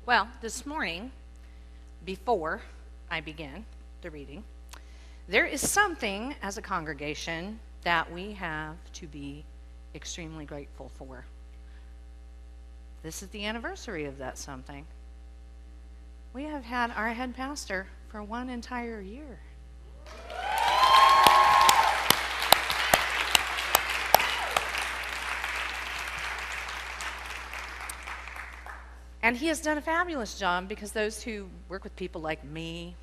Well, this morning, before I begin the reading, there is something as a congregation that we have to be extremely grateful for. This is the anniversary of that something. We have had our head pastor for one entire year. And he has done a fabulous job, because those who work with people like me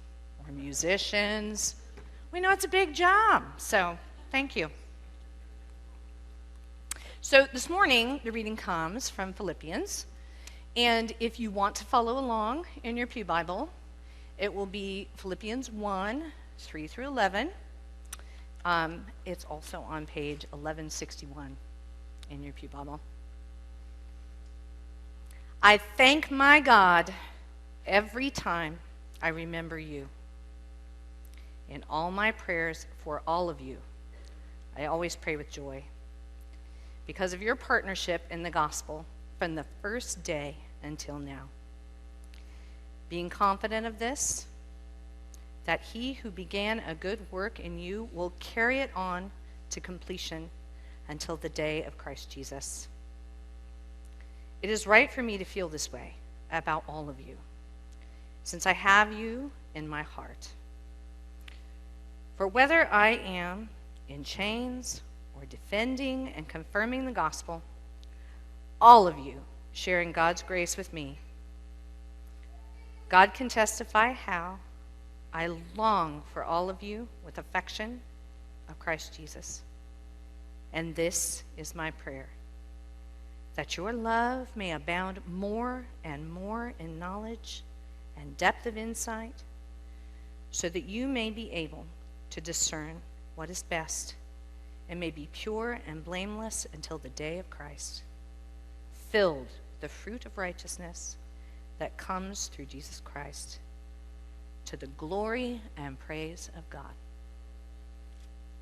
or musicians, we know it's a big job. So thank you. So this morning, the reading comes from Philippians. And if you want to follow along in your pew Bible, it will be Philippians 1, 3 through 11. It's also on page 1161 in your pew Bible. I thank my God every time I remember you. In all my prayers for all of you, I always pray with joy, because of your partnership in the gospel from the first day until now. Being confident of this, that he who began a good work in you will carry it on to completion until the day of Christ Jesus. It is right for me to feel this way about all of you, since I have you in my heart. For whether I am in chains or defending and confirming the gospel, all of you sharing God's grace with me, God can testify how I long for all of you with affection of Christ Jesus. And this is my prayer, that your love may abound more and more in knowledge and depth of insight, so that you may be able to discern what is best and may be pure and blameless until the day of Christ, filled with the fruit of righteousness that comes through Jesus Christ, to the glory and praise of God.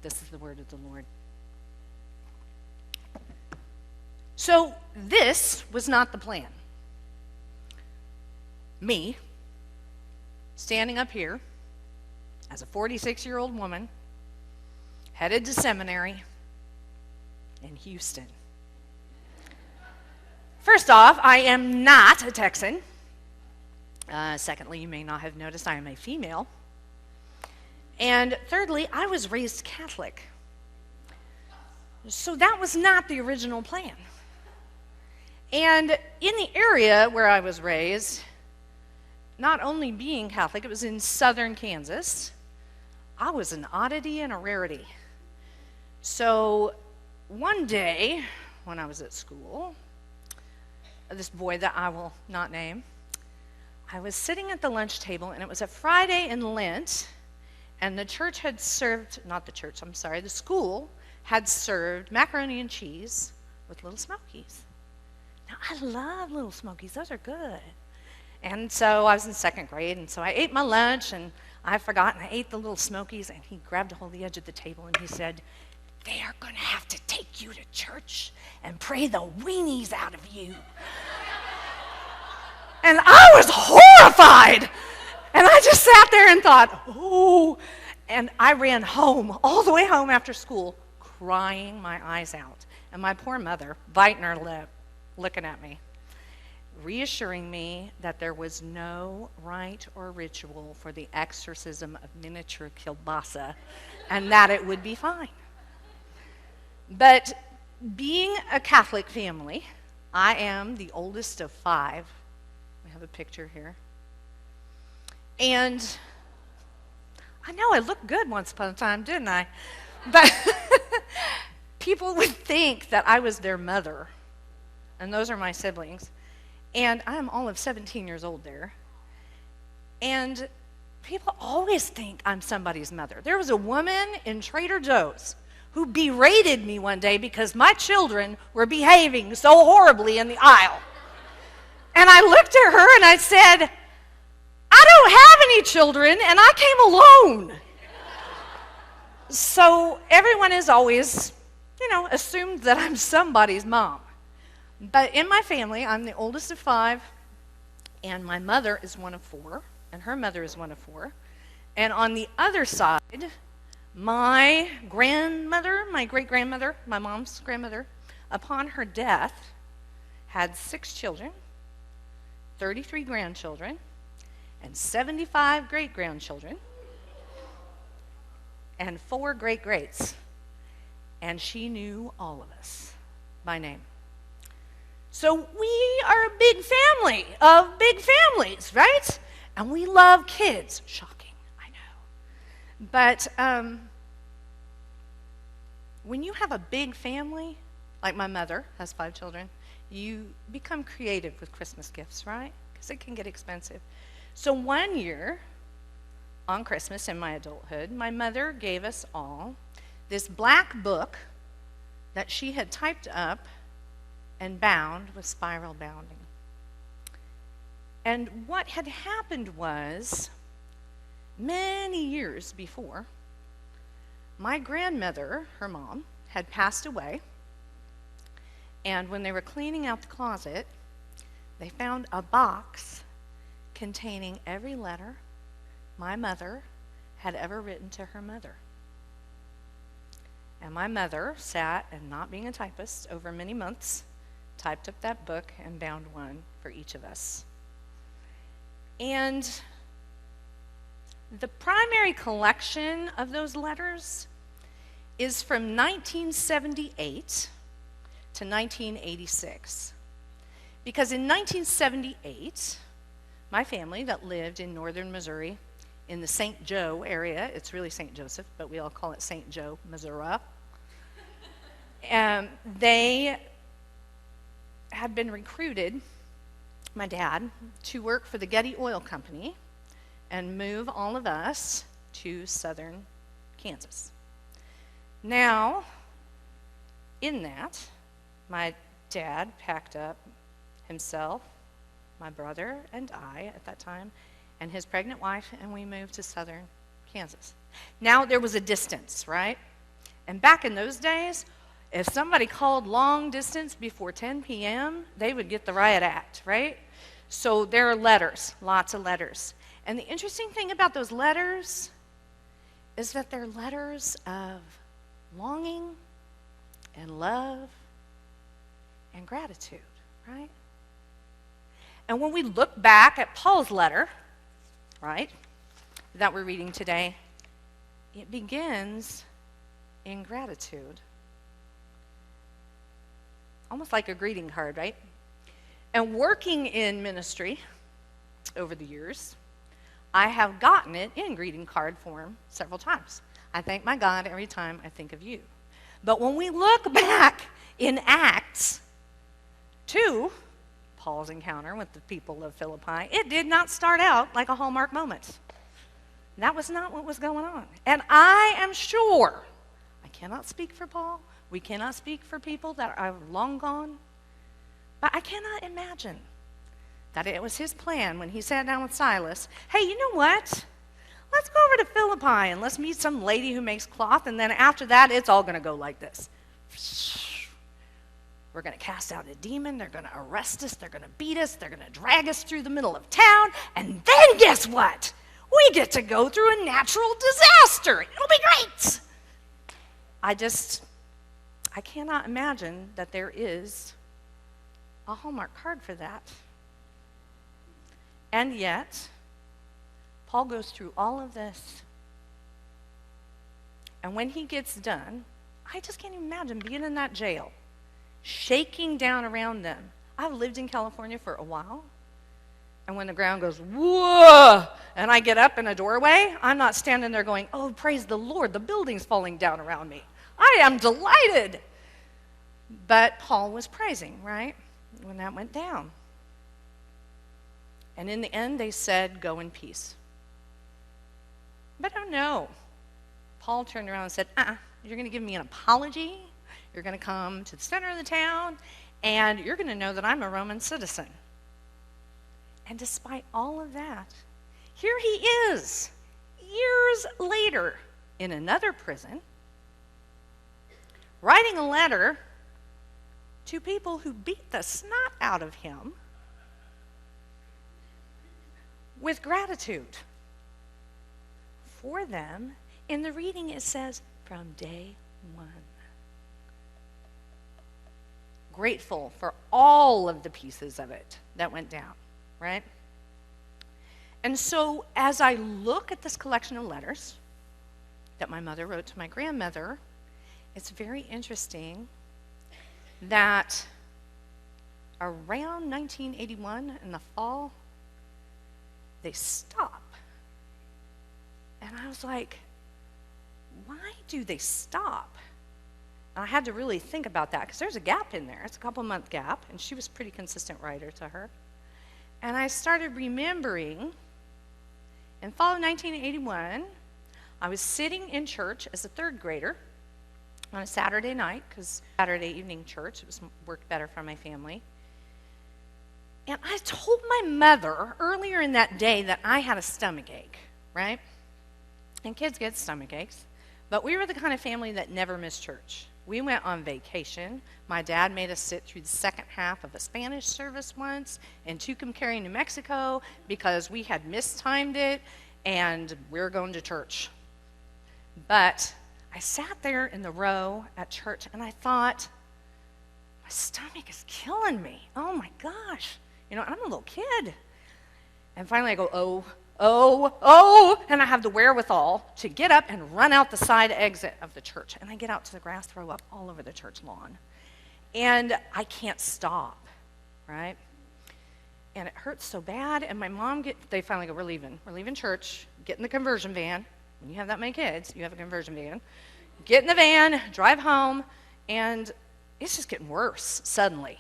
This is the word of the Lord. So this was not the plan. Me, standing up here as a 46-year-old woman, headed to seminary in Houston. First off, I am not a Texan. Secondly, you may not have noticed I am a female. And thirdly, I was raised Catholic. So that was not the original plan. And in the area where I was raised, not only being Catholic, it was in southern Kansas, I was an oddity and a rarity. So one day, when I was at school, this boy that I will not name, I was sitting at the lunch table, and it was a Friday in Lent, and the church had served, the school had served macaroni and cheese with Little Smokies. Now, I love Little Smokies. Those are good. And so I was in second grade, and so I ate my lunch, and I forgot, and I ate the Little Smokies, and he grabbed a hold of the edge of the table, and he said, "They are going to have to take you to church and pray the weenies out of you." And I was horrified. And I just sat there and thought, oh. And I ran home, all the way home after school, crying my eyes out. And my poor mother, biting her lip, looking at me, reassuring me that there was no rite or ritual for the exorcism of miniature kielbasa, and that it would be fine. But being a Catholic family, I am the oldest of 5. We have a picture here. And I know I looked good once upon a time, didn't I? But people would think that I was their mother. And those are my siblings. And I'm all of 17 years old there. And people always think I'm somebody's mother. There was a woman in Trader Joe's who berated me one day because my children were behaving so horribly in the aisle. And I looked at her and I said, "I don't have any children, and I came alone." So everyone has always, assumed that I'm somebody's mom. But in my family, I'm the oldest of 5, And my mother is one of 4, and her mother is one of 4. And on the other side, my grandmother, my great-grandmother, my mom's grandmother, upon her death, had 6 children, 33 grandchildren, and 75 great-grandchildren, and 4 great-greats. And she knew all of us by name. So we are a big family of big families, right? And we love kids. Shocking, I know. But when you have a big family, like my mother has 5 children, you become creative with Christmas gifts, right? Because it can get expensive. So one year, on Christmas in my adulthood, my mother gave us all this black book that she had typed up and bound with spiral bounding. And what had happened was, many years before, my grandmother, her mom, had passed away, and when they were cleaning out the closet, they found a box containing every letter my mother had ever written to her mother. And my mother sat, and not being a typist, over many months, typed up that book and bound one for each of us. And the primary collection of those letters is from 1978 to 1986. Because in 1978, my family that lived in northern Missouri, in the St. Joe area, it's really St. Joseph, but we all call it St. Joe, Missouri, they had been recruited, my dad, to work for the Getty Oil Company and move all of us to southern Kansas. Now, in that, my dad packed up himself, my brother and I at that time, and his pregnant wife, and we moved to southern Kansas. Now, there was a distance, right? And back in those days, if somebody called long distance before 10 p.m., they would get the riot act, right? So there are letters, lots of letters. And the interesting thing about those letters is that they're letters of longing and love and gratitude, right? And when we look back at Paul's letter, right, that we're reading today, it begins in gratitude. Almost like a greeting card, right? And working in ministry over the years, I have gotten it in greeting card form several times. I thank my God every time I think of you. But when we look back in Acts 2, Paul's encounter with the people of Philippi, it did not start out like a Hallmark moment. That was not what was going on. And I am sure, I cannot speak for Paul, we cannot speak for people that are long gone, but I cannot imagine that it was his plan when he sat down with Silas. Hey, you know what? Let's go over to Philippi and let's meet some lady who makes cloth, and then after that, it's all going to go like this. We're going to cast out a demon, they're going to arrest us, they're going to beat us, they're going to drag us through the middle of town, and then guess what? We get to go through a natural disaster. It'll be great. I cannot imagine that there is a Hallmark card for that. And yet, Paul goes through all of this. And when he gets done, I just can't even imagine being in that jail, shaking down around them. I've lived in California for a while. And when the ground goes, whoa, and I get up in a doorway, I'm not standing there going, oh, praise the Lord, the building's falling down around me. I am delighted. But Paul was praising, right, when that went down. And in the end, they said, go in peace. But oh no. Paul turned around and said, you're going to give me an apology. You're going to come to the center of the town, and you're going to know that I'm a Roman citizen. And despite all of that, here he is, years later, in another prison, writing a letter to people who beat the snot out of him, with gratitude for them. In the reading, it says, from day one. Grateful for all of the pieces of it that went down, right? And so as I look at this collection of letters that my mother wrote to my grandmother, it's very interesting that around 1981 in the fall, they stop. And I was like, why do they stop? And I had to really think about that because there's a gap in there. It's a couple-month gap, and she was a pretty consistent writer to her. And I started remembering, in fall of 1981, I was sitting in church as a third grader on a Saturday night, because Saturday evening church, worked better for my family. And I told my mother earlier in that day that I had a stomach ache, right? And kids get stomach aches. But we were the kind of family that never missed church. We went on vacation. My dad made us sit through the second half of a Spanish service once in Tucumcari, New Mexico, because we had mistimed it, and we were going to church. But I sat there in the row at church, and I thought, my stomach is killing me. Oh, my gosh. You know, I'm a little kid. And finally I go, oh, and I have the wherewithal to get up and run out the side exit of the church. And I get out to the grass, throw up all over the church lawn. And I can't stop, right? And it hurts so bad. And my mom, they finally go, we're leaving church, get in the conversion van. When you have that many kids, you have a conversion van. Get in the van, drive home, and it's just getting worse suddenly.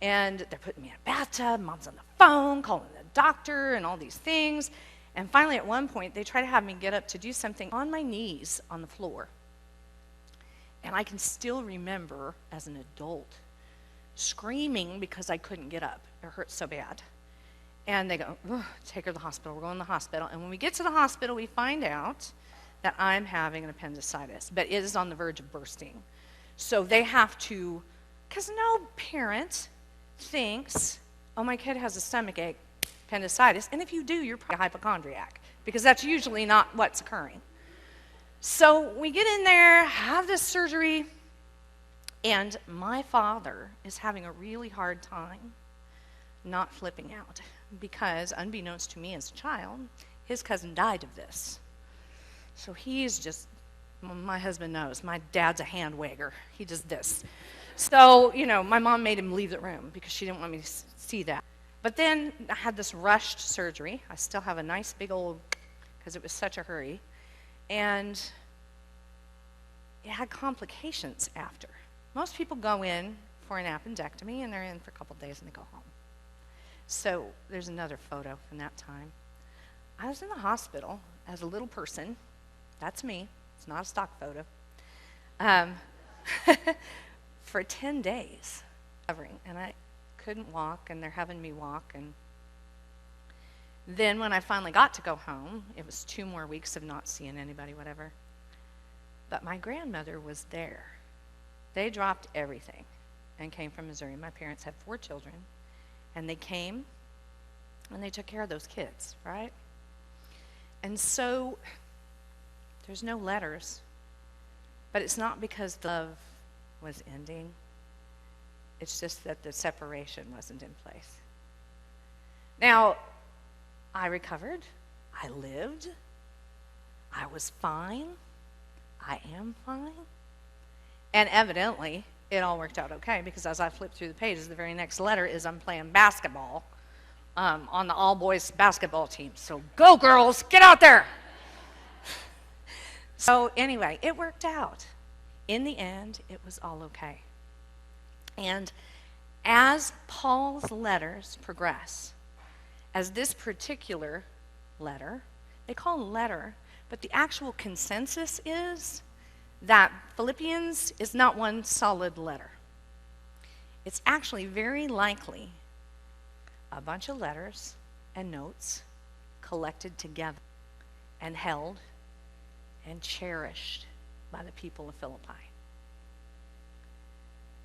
And they're putting me in a bathtub, Mom's on the phone, calling the doctor and all these things. And finally, at one point, they try to have me get up to do something on my knees on the floor. And I can still remember, as an adult, screaming because I couldn't get up. It hurt so bad. And they go, take her to the hospital. We're going to the hospital. And when we get to the hospital, we find out that I'm having an appendicitis, but it is on the verge of bursting. So they have to, because no parent thinks, oh, my kid has a stomach ache, appendicitis, and if you do, you're probably a hypochondriac, because that's usually not what's occurring. So we get in there, have this surgery, and my father is having a really hard time not flipping out, because unbeknownst to me as a child, his cousin died of this. So he's just, my husband knows, my dad's a hand wagger. He does this. So, you know, my mom made him leave the room because she didn't want me to see that. But then I had this rushed surgery. I still have a nice big old, because it was such a hurry. And it had complications after. Most people go in for an appendectomy, and they're in for a couple days, and they go home. So there's another photo from that time. I was in the hospital as a little person. That's me. It's not a stock photo. For 10 days, recovering, and I couldn't walk, and they're having me walk. And then when I finally got to go home, it was 2 more weeks of not seeing anybody, whatever. But my grandmother was there. They dropped everything and came from Missouri. My parents had 4 children, and they came, and they took care of those kids, right? And so there's no letters, but it's not because the love was ending. It's just that the separation wasn't in place. Now, I recovered. I lived. I was fine. I am fine. And evidently, it all worked out okay, because as I flipped through the pages, the very next letter is I'm playing basketball on the all-boys basketball team. So go, girls, get out there. So anyway, it worked out. In the end, it was all okay. And as Paul's letters progress, as this particular letter, they call it a letter, but the actual consensus is that Philippians is not one solid letter. It's actually very likely a bunch of letters and notes collected together and held and cherished by the people of Philippi.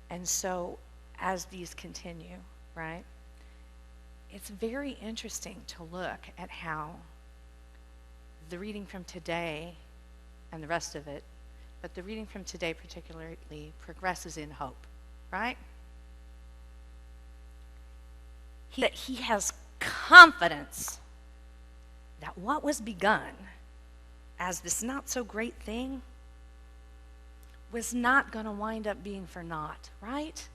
And so as these continue, right, it's very interesting to look at how the reading from today and the rest of it, but the reading from today particularly progresses in hope, right? That he has confidence that what was begun as this not so great thing was not going to wind up being for naught, right?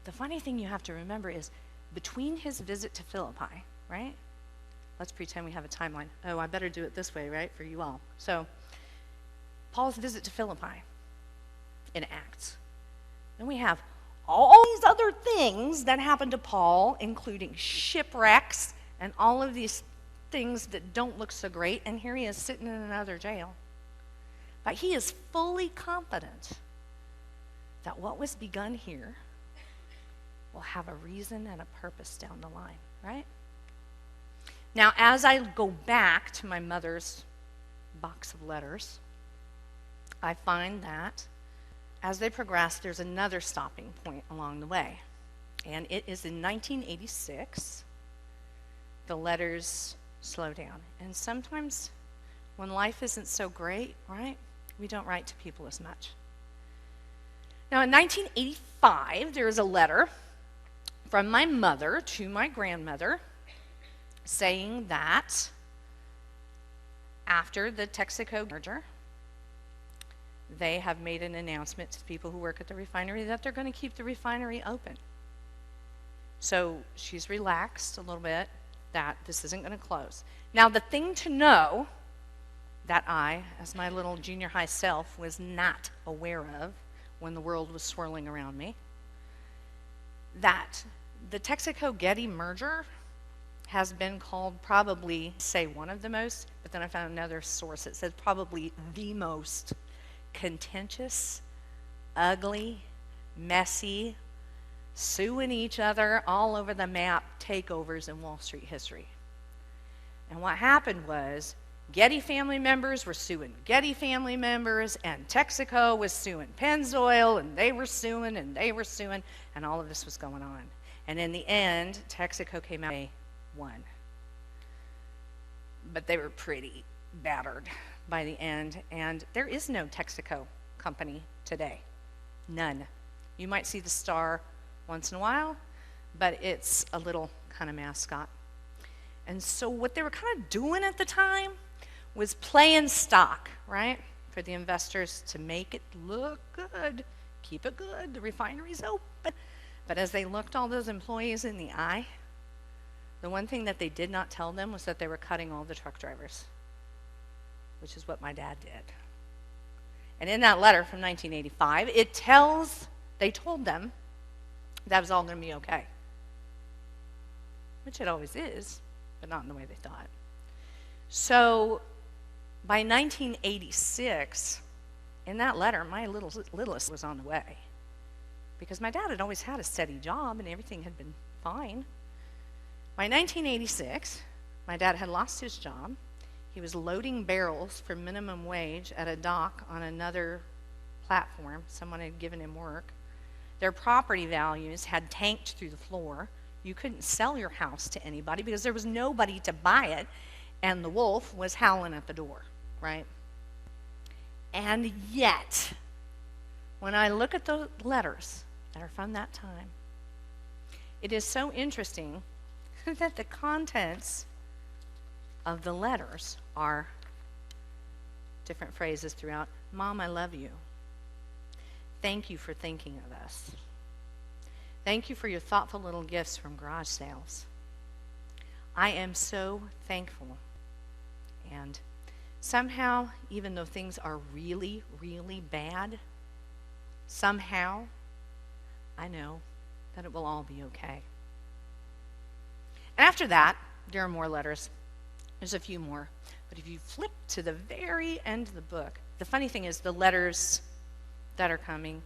The funny thing you have to remember is between his visit to Philippi, right? Let's pretend we have a timeline. Oh, I better do it this way, right, for you all. So, Paul's visit to Philippi in Acts. Then we have all these other things that happened to Paul, including shipwrecks and all of these things that don't look so great. And here he is sitting in another jail. But he is fully confident that what was begun here will have a reason and a purpose down the line, right? Now, as I go back to my mother's box of letters, I find that as they progress, there's another stopping point along the way. And it is in 1986, the letters slow down. And sometimes when life isn't so great, right, we don't write to people as much. Now, in 1985, there is a letter from my mother to my grandmother saying that after the Texaco merger, they have made an announcement to people who work at the refinery that they're going to keep the refinery open. So she's relaxed a little bit that this isn't going to close. Now, the thing to know that I, as my little junior high self, was not aware of when the world was swirling around me, that the Texaco-Getty merger has been called probably, say, one of the most, but then I found another source that said probably the most contentious, ugly, messy, suing each other all over the map takeovers in Wall Street history. And what happened was Getty family members were suing Getty family members, and Texaco was suing Pennzoil, and they were suing, and all of this was going on. And in the end, Texaco came out and won. But they were pretty battered by the end, and there is no Texaco company today. None. You might see the star once in a while, but it's a little kind of mascot. And so what they were kind of doing at the time was playing stock, right, for the investors to make it look good, keep it good, the refinery's open. But as they looked all those employees in the eye, the one thing that they did not tell them was that they were cutting all the truck drivers, which is what my dad did. And in that letter from 1985, they told them that was all going to be okay, which it always is, but not in the way they thought. So by 1986, in that letter, my littlest was on the way, because my dad had always had a steady job and everything had been fine. By 1986, my dad had lost his job. He was loading barrels for minimum wage at a dock on another platform. Someone had given him work. Their property values had tanked through the floor. You couldn't sell your house to anybody because there was nobody to buy it, and the wolf was howling at the door, right? And yet, when I look at the letters that are from that time, it is so interesting that the contents of the letters are different phrases throughout. Mom, I love you. Thank you for thinking of us. Thank you for your thoughtful little gifts from garage sales. I am so thankful. And somehow, even though things are really, really bad, somehow I know that it will all be okay. And after that, there are more letters. There's a few more. But if you flip to the very end of the book, the funny thing is the letters that are coming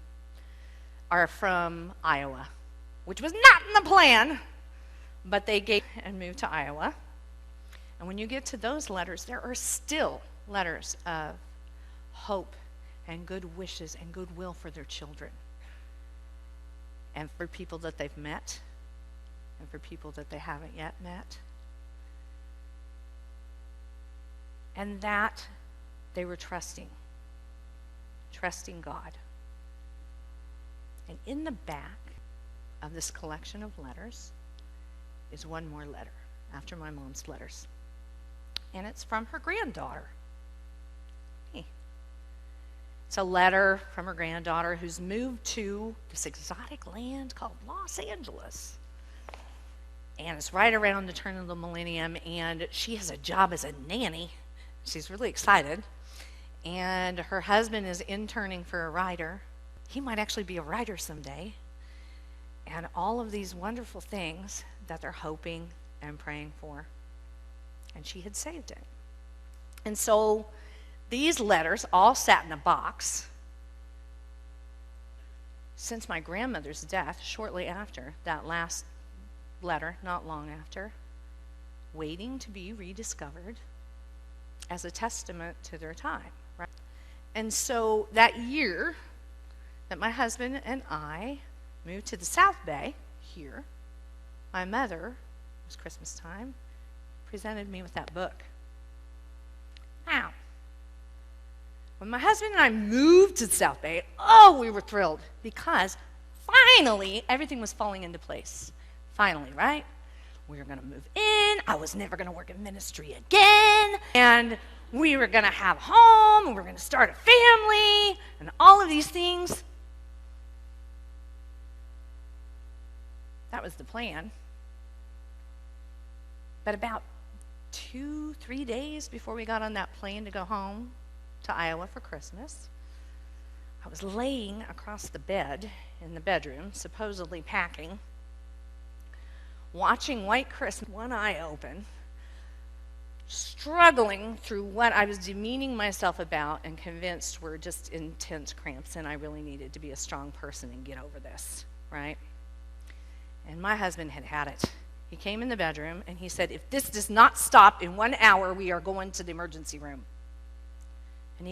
are from Iowa, which was not in the plan, but they gave and moved to Iowa. And when you get to those letters, there are still letters of hope and good wishes and goodwill for their children and for people that they've met and for people that they haven't yet met. And that they were trusting God. And in the back of this collection of letters is one more letter after my mom's letters. And it's from her granddaughter. Hey. It's a letter from her granddaughter who's moved to this exotic land called Los Angeles. And it's right around the turn of the millennium, and she has a job as a nanny. She's really excited. And her husband is interning for a writer. He might actually be a writer someday. And all of these wonderful things that they're hoping and praying for. And she had saved it. And so these letters all sat in a box since my grandmother's death, shortly after that last letter, not long after, waiting to be rediscovered as a testament to their time. Right? And so that year that my husband and I moved to the South Bay here, my mother, it was Christmas time, presented me with that book. Now, when my husband and I moved to the South Bay, we were thrilled because finally everything was falling into place. Finally, right? We were going to move in. I was never going to work in ministry again. And we were going to have a home, and we were going to start a family, and all of these things. That was the plan. But about 2-3 days before we got on that plane to go home to Iowa for Christmas, I was laying across the bed in the bedroom, supposedly packing, watching White Christmas, one eye open, struggling through what I was demeaning myself about and convinced were just intense cramps, and I really needed to be a strong person and get over this, right? And my husband had it. He came in the bedroom and he said, "If this does not stop in 1 hour, we are going to the emergency room." And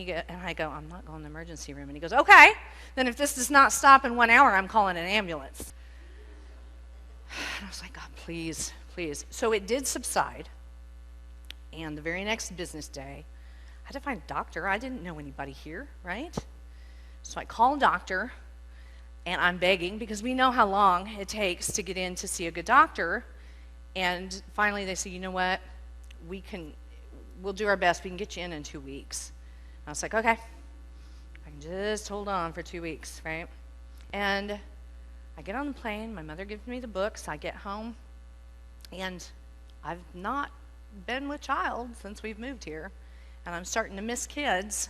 I go, "I'm not going to the emergency room." And he goes, "Okay, then if this does not stop in 1 hour, I'm calling an ambulance." And I was like, "God, please, please." So it did subside. And the very next business day, I had to find a doctor. I didn't know anybody here, right? So I call a doctor, and I'm begging because we know how long it takes to get in to see a good doctor. And finally they say, "You know what? We'll do our best. We can get you in 2 weeks." And I was like, "Okay, I can just hold on for 2 weeks," right? And I get on the plane. My mother gives me the books. I get home, and I've not been with child since we've moved here, and I'm starting to miss kids.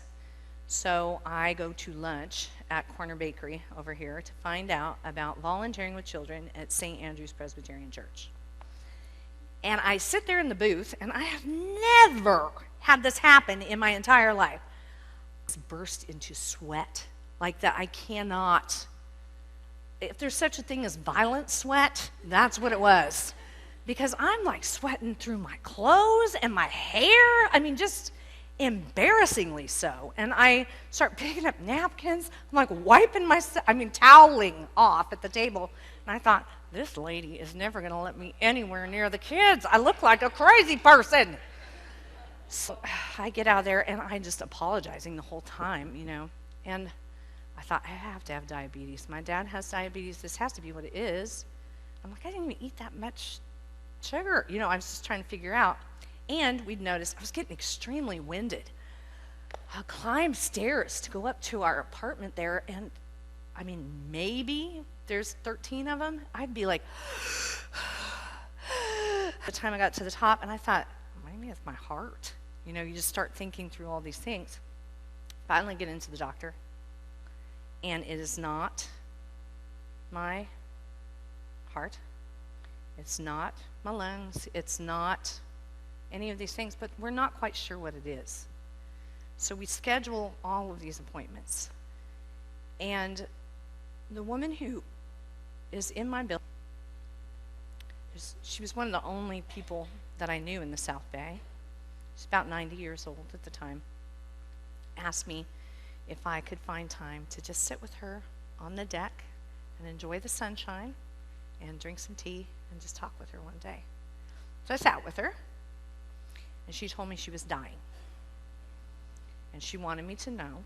So I go to lunch at Corner Bakery over here to find out about volunteering with children at St. Andrew's Presbyterian Church. And I sit there in the booth, and I have never had this happen in my entire life. I burst into sweat like that. I cannot. If there's such a thing as violent sweat, that's what it was. Because I'm like sweating through my clothes and my hair. I mean, just embarrassingly so. And I start picking up napkins. I'm like wiping myself, toweling off at the table. And I thought, this lady is never going to let me anywhere near the kids. I look like a crazy person. So I get out of there, and I'm just apologizing the whole time, And I thought, I have to have diabetes. My dad has diabetes. This has to be what it is. I'm like, I didn't even eat that much sugar. I was just trying to figure out. And we'd noticed I was getting extremely winded. I climbed stairs to go up to our apartment there, and maybe there's 13 of them. I'd be like, by the time I got to the top, and I thought, maybe it's my heart. You just start thinking through all these things. Finally get into the doctor, and it is not my heart. It's not my lungs. It's not any of these things, but we're not quite sure what it is. So we schedule all of these appointments. And the woman who is in my building, she was one of the only people that I knew in the South Bay. She's about 90 years old at the time. Asked me if I could find time to just sit with her on the deck and enjoy the sunshine and drink some tea and just talk with her one day. So I sat with her, and she told me she was dying. And she wanted me to know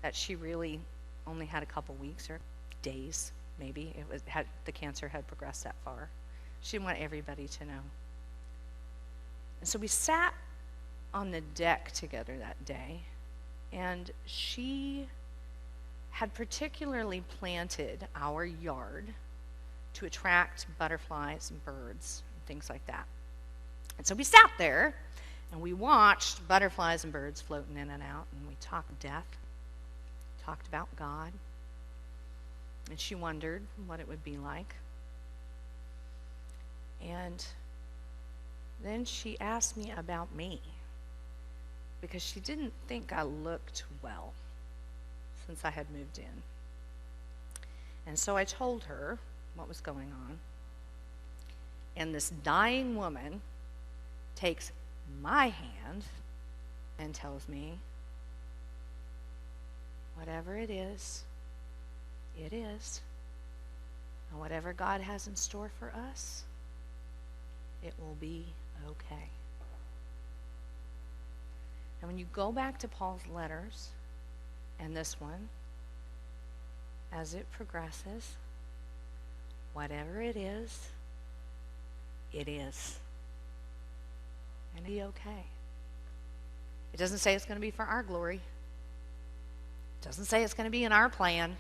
that she really only had a couple weeks or days, maybe. The cancer had progressed that far. She didn't want everybody to know. And so we sat on the deck together that day, and she had particularly planted our yard to attract butterflies and birds and things like that. And so we sat there, and we watched butterflies and birds floating in and out, and we talked death, talked about God, and she wondered what it would be like. And then she asked me about me, because she didn't think I looked well since I had moved in. And so I told her what was going on. And this dying woman takes my hand and tells me, whatever it is, it is. And whatever God has in store for us, it will be okay. And when you go back to Paul's letters, and this one, as it progresses, whatever it is, it is. And it'll be okay. It doesn't say it's going to be for our glory. It doesn't say it's going to be in our plan.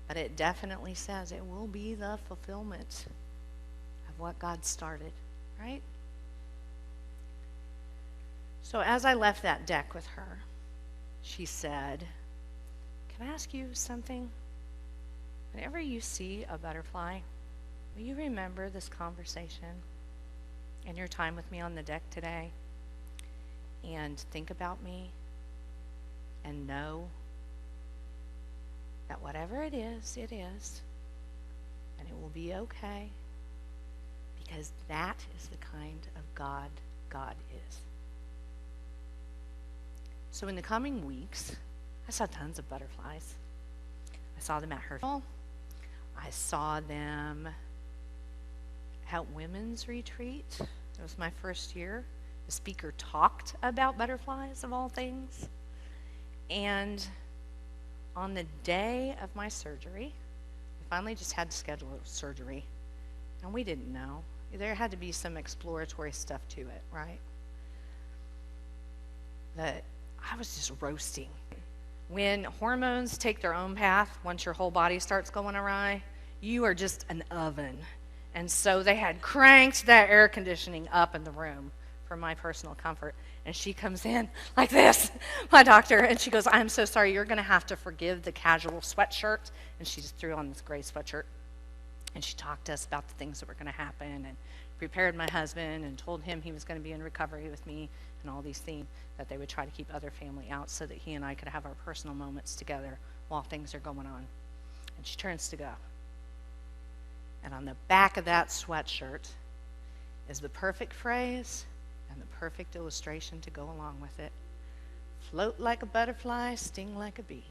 But it definitely says it will be the fulfillment of what God started, right? So as I left that deck with her, she said, "Can I ask you something? Whenever you see a butterfly, will you remember this conversation and your time with me on the deck today? And think about me and know that whatever it is, and it will be okay, because that is the kind of God God is." So in the coming weeks, I saw tons of butterflies. I saw them at her home. I saw them at women's retreat. It was my first year. The speaker talked about butterflies, of all things. And on the day of my surgery, we finally just had to schedule a surgery. And we didn't know. There had to be some exploratory stuff to it, right? That I was just roasting. When hormones take their own path, once your whole body starts going awry, you are just an oven. And so they had cranked that air conditioning up in the room for my personal comfort. And she comes in like this, my doctor, and she goes, "I'm so sorry, you're going to have to forgive the casual sweatshirt." And she just threw on this gray sweatshirt. And she talked to us about the things that were going to happen, and prepared my husband and told him he was going to be in recovery with me, and all these things that they would try to keep other family out so that he and I could have our personal moments together while things are going on. And she turns to go. And on the back of that sweatshirt is the perfect phrase and the perfect illustration to go along with it. Float like a butterfly, sting like a bee.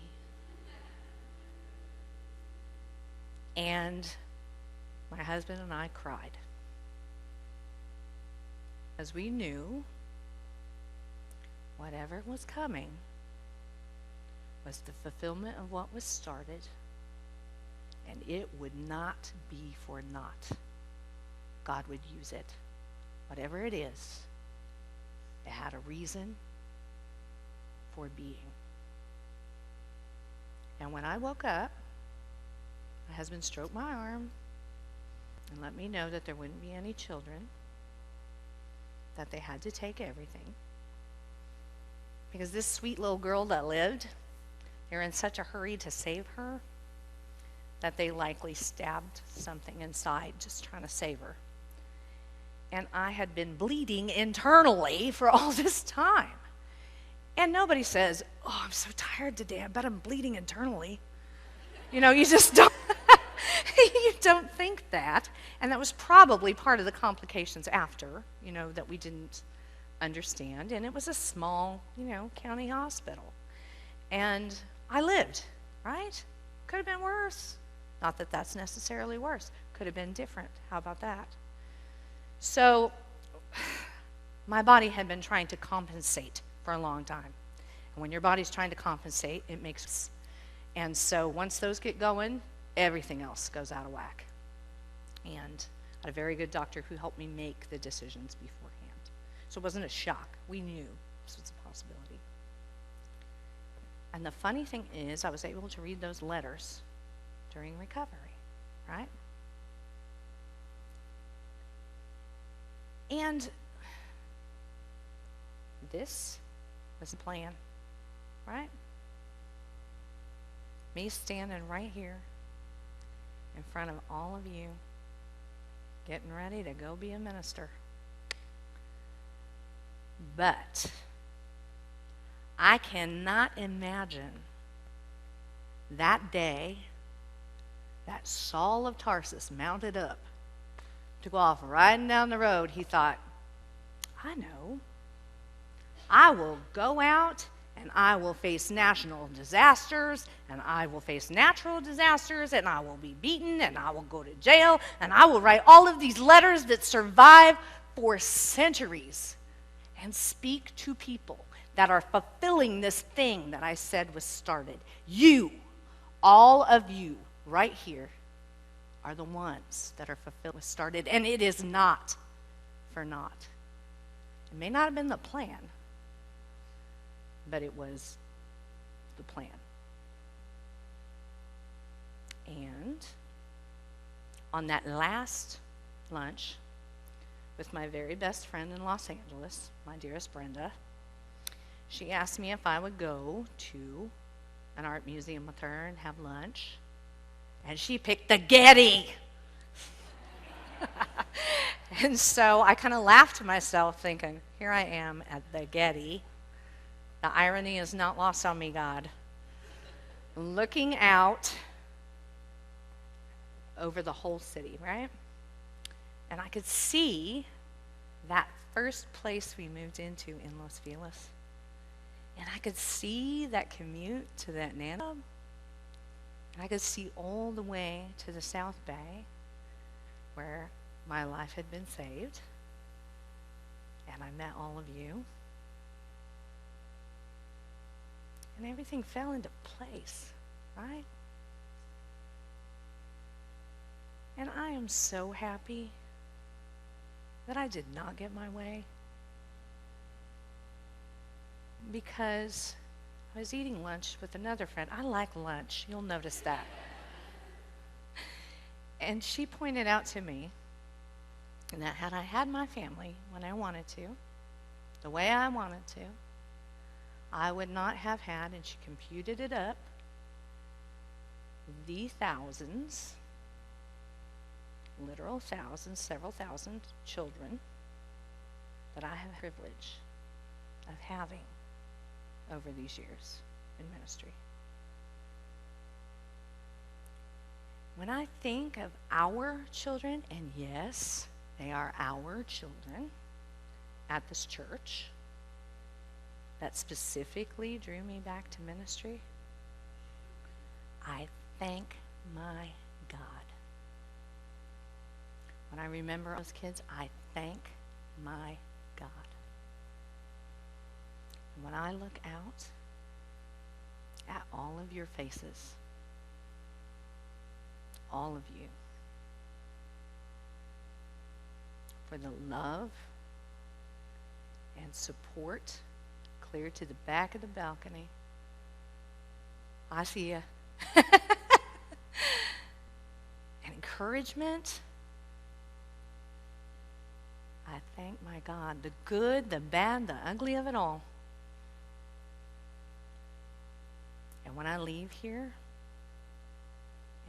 And my husband and I cried, as we knew whatever was coming was the fulfillment of what was started, and it would not be for naught. God would use it. Whatever it is, it had a reason for being. And when I woke up, my husband stroked my arm and let me know that there wouldn't be any children, that they had to take everything. Because this sweet little girl that lived, they were in such a hurry to save her that they likely stabbed something inside just trying to save her. And I had been bleeding internally for all this time. And nobody says, "Oh, I'm so tired today, I bet I'm bleeding internally." You know, you just don't. You don't think that. And that was probably part of the complications after, that we didn't understand. And it was a small, county hospital. And I lived, right? Could have been worse. Not that that's necessarily worse. Could have been different. How about that? So my body had been trying to compensate for a long time. And when your body's trying to compensate, it makes sense. And so once those get going, everything else goes out of whack. And I had a very good doctor who helped me make the decisions beforehand. So it wasn't a shock. We knew this was a possibility. And the funny thing is, I was able to read those letters during recovery, right? And this was the plan, right? Me standing right here in front of all of you, getting ready to go be a minister. But I cannot imagine that day that Saul of Tarsus mounted up to go off riding down the road. He thought, I know. I will go out and I will face national disasters and I will face natural disasters and I will be beaten and I will go to jail and I will write all of these letters that survive for centuries and speak to people that are fulfilling this thing that I said was started. You, all of you right here, are the ones that are fulfilled was started, and it is not for naught. It may not have been the plan, but it was the plan. And on that last lunch with my very best friend in Los Angeles, my dearest Brenda, she asked me if I would go to an art museum with her and have lunch. And she picked the Getty. And so I kind of laughed to myself thinking, here I am at the Getty. The irony is not lost on me, God. Looking out over the whole city, right? And I could see that first place we moved into in Los Feliz. And I could see that commute to that Nana. And I could see all the way to the South Bay where my life had been saved. And I met all of you. And everything fell into place, right? And I am so happy that I did not get my way, because I was eating lunch with another friend. I like lunch. You'll notice that. And she pointed out to me that had I had my family when I wanted to, the way I wanted to, I would not have had, and she computed it up, the thousands, literal thousands, several thousand children that I have the privilege of having over these years in ministry. When I think of our children, and yes, they are our children at this church that specifically drew me back to ministry, I thank my God. When I remember those kids, I thank my God. And when I look out at all of your faces, all of you, for the love and support clear to the back of the balcony, I see you. And encouragement, I thank my God, the good, the bad, the ugly of it all. And when I leave here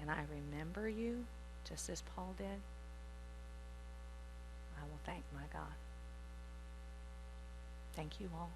and I remember you, just as Paul did, I will thank my God. Thank you all.